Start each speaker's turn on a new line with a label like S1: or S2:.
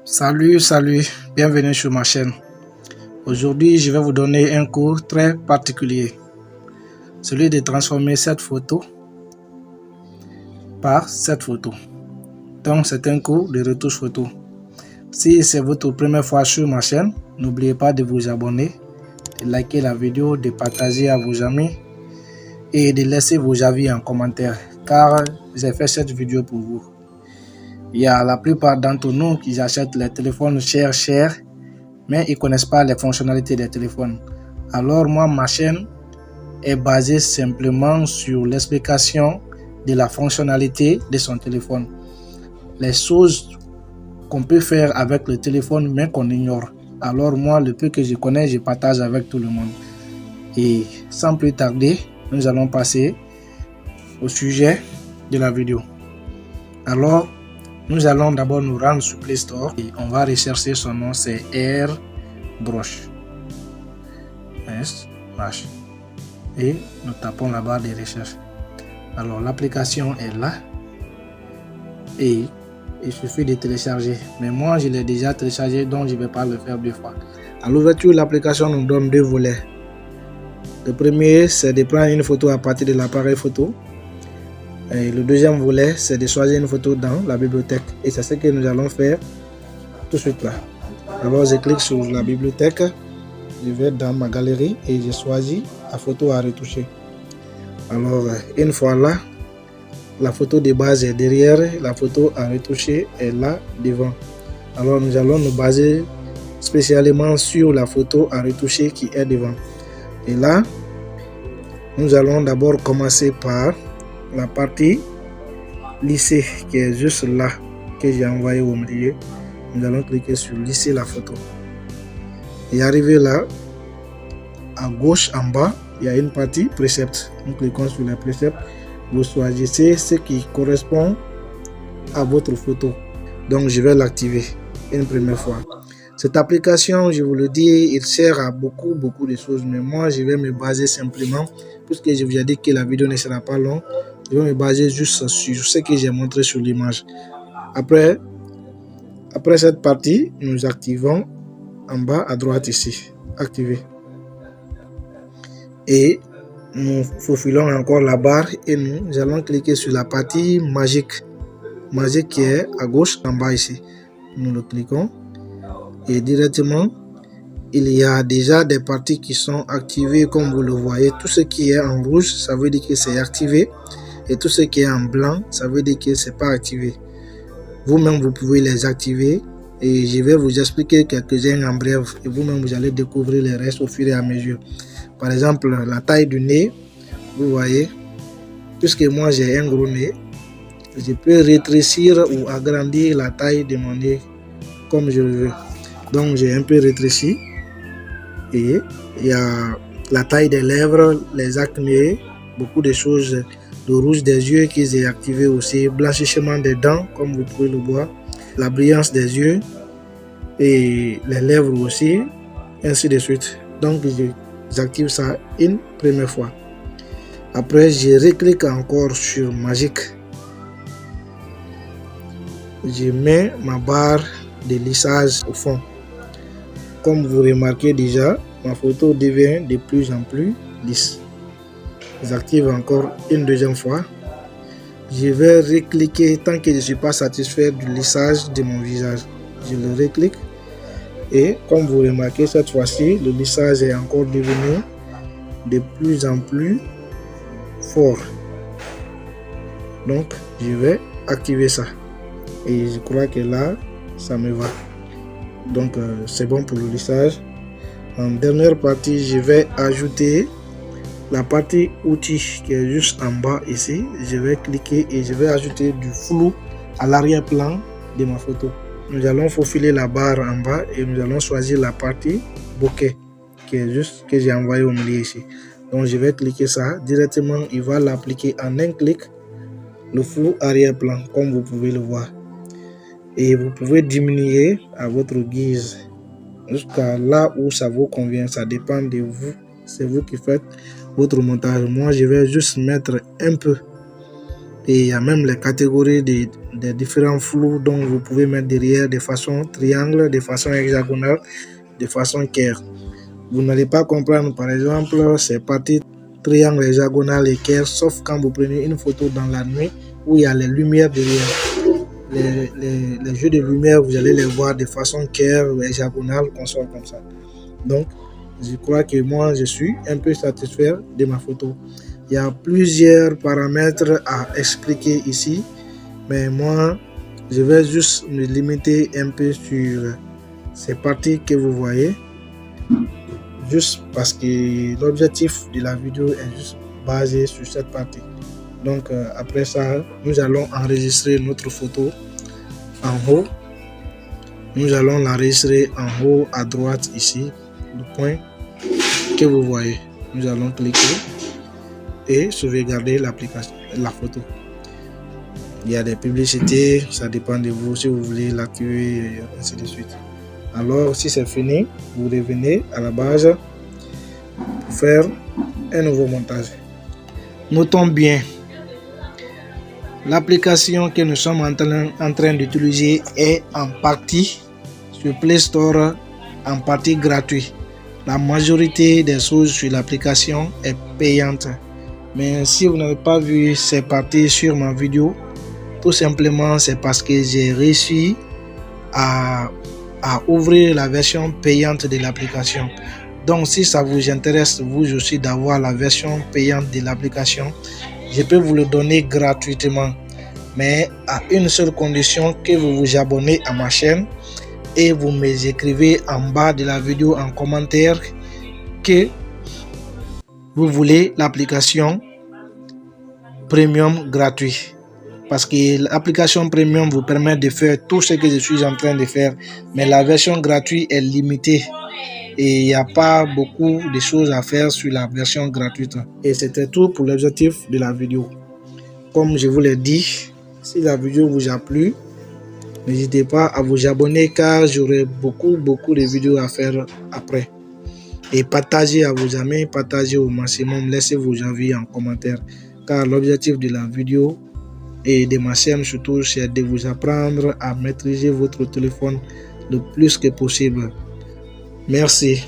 S1: Salut, bienvenue sur ma chaîne. Aujourd'hui, je vais vous donner un cours très particulier, celui de transformer cette photo par cette photo. Donc, c'est un cours de retouche photo. Si c'est votre première fois sur ma chaîne, n'oubliez pas de vous abonner, de liker la vidéo, de partager à vos amis et de laisser vos avis en commentaire, car j'ai fait cette vidéo pour vous. Il y a la plupart d'entre nous qui achètent les téléphones chers, mais ils ne connaissent pas les fonctionnalités des téléphones. Alors moi, ma chaîne est basée simplement sur l'explication de la fonctionnalité de son téléphone. Les choses qu'on peut faire avec le téléphone, mais qu'on ignore. Alors moi, le peu que je connais, je partage avec tout le monde. Et sans plus tarder, nous allons passer au sujet de la vidéo. Alors, nous allons d'abord nous rendre sur Play Store et on va rechercher son nom, c'est Airbrush. Et nous tapons la barre de recherche. Alors l'application est là et il suffit de télécharger. Mais moi je l'ai déjà téléchargé, donc je ne vais pas le faire deux fois. À l'ouverture, l'application nous donne deux volets. Le premier, c'est de prendre une photo à partir de l'appareil photo. Et le deuxième volet, c'est de choisir une photo dans la bibliothèque. Et c'est ce que nous allons faire tout de suite là. Alors je clique sur la bibliothèque, je vais dans ma galerie et je choisis la photo à retoucher. Alors une fois là, la photo de base est derrière, la photo à retoucher est là devant. Alors nous allons nous baser spécialement sur la photo à retoucher qui est devant. Et là, nous allons d'abord commencer par la partie lisser qui est juste là, que j'ai envoyé au milieu. Nous allons cliquer sur lisser la photo. Et arrivé là, à gauche en bas, il y a une partie précepte. Nous cliquons sur les préceptes. Vous choisissez ce qui correspond à votre photo. Donc je vais l'activer une première fois. Cette application, je vous le dis, il sert à beaucoup de choses. Mais moi, je vais me baser simplement, puisque je vous ai dit que la vidéo ne sera pas longue, je vais me baser juste sur ce que j'ai montré sur l'image. Après cette partie, nous activons en bas à droite ici. Activer. Et nous faufilons encore la barre et nous allons cliquer sur la partie magique. Magique qui est à gauche en bas ici. Nous le cliquons. Et directement, il y a déjà des parties qui sont activées comme vous le voyez. Tout ce qui est en rouge, ça veut dire que c'est activé. Et tout ce qui est en blanc, ça veut dire que c'est pas activé. Vous-même, vous pouvez les activer. Et je vais vous expliquer quelques-uns en bref. Et vous-même, vous allez découvrir les restes au fur et à mesure. Par exemple, la taille du nez. Vous voyez, puisque moi j'ai un gros nez, je peux rétrécir ou agrandir la taille de mon nez comme je le veux. Donc j'ai un peu rétréci. Et il y a la taille des lèvres, les acnés, beaucoup de choses. Le rouge des yeux qui est activé aussi, blanchissement des dents comme vous pouvez le voir, la brillance des yeux et les lèvres aussi, ainsi de suite. Donc j'active ça une première fois. Après je reclique encore sur magique. Je mets ma barre de lissage au fond. Comme vous remarquez déjà, ma photo devient de plus en plus lisse. J'active encore une deuxième fois. Je vais recliquer tant que je ne suis pas satisfait du lissage de mon visage. Je le reclique. Et comme vous remarquez, cette fois-ci, le lissage est encore devenu de plus en plus fort. Donc, je vais activer ça. Et je crois que là, ça me va. Donc, c'est bon pour le lissage. En dernière partie, je vais ajouter la partie outils qui est juste en bas ici. Je vais cliquer et je vais ajouter du flou à l'arrière-plan de ma photo. Nous allons faufiler la barre en bas et nous allons choisir la partie bokeh qui est juste que j'ai envoyé au milieu ici. Donc je vais cliquer ça directement, il va l'appliquer en un clic, le flou arrière-plan comme vous pouvez le voir. Et vous pouvez diminuer à votre guise jusqu'à là où ça vous convient, ça dépend de vous, c'est vous qui faites votre montage. Moi je vais juste mettre un peu. Et il y a même les catégories de des différents flous dont vous pouvez mettre derrière de façon triangle, de façon hexagonale, de façon curve. Vous n'allez pas comprendre par exemple ces parties triangle, hexagonale et curve, sauf quand vous prenez une photo dans la nuit où il y a les lumières derrière. Les jeux de lumière, vous allez les voir de façon curve, hexagonale, comme ça. Donc, je crois que moi, je suis un peu satisfait de ma photo. Il y a plusieurs paramètres à expliquer ici, mais moi, je vais juste me limiter un peu sur ces parties que vous voyez, juste parce que l'objectif de la vidéo est juste basé sur cette partie. Donc, après ça, nous allons enregistrer notre photo en haut. Nous allons l'enregistrer en haut à droite ici, le point que vous voyez. Nous allons cliquer et sauvegarder l'application, la photo. Il y a des publicités, ça dépend de vous si vous voulez l'activer et ainsi de suite. Alors si c'est fini, vous revenez à la base pour faire un nouveau montage. Notons bien, l'application que nous sommes en train d'utiliser est en partie sur Play Store, en partie gratuit. La majorité des choses sur l'application est payante. Mais si vous n'avez pas vu ces parties sur ma vidéo, tout simplement c'est parce que j'ai réussi à ouvrir la version payante de l'application. Donc si ça vous intéresse vous aussi d'avoir la version payante de l'application, je peux vous le donner gratuitement, mais à une seule condition, que vous vous abonnez à ma chaîne et vous m'écrivez en bas de la vidéo en commentaire que vous voulez l'application premium gratuit. Parce que l'application premium vous permet de faire tout ce que je suis en train de faire, mais la version gratuite est limitée et il n'y a pas beaucoup de choses à faire sur la version gratuite. Et c'était tout pour l'objectif de la vidéo. Comme je vous l'ai dit, si la vidéo vous a plu, n'hésitez pas à vous abonner car j'aurai beaucoup de vidéos à faire après. Et partagez à vos amis, partagez au maximum, laissez vos avis en commentaire car l'objectif de la vidéo et de ma chaîne surtout, c'est de vous apprendre à maîtriser votre téléphone le plus que possible. Merci.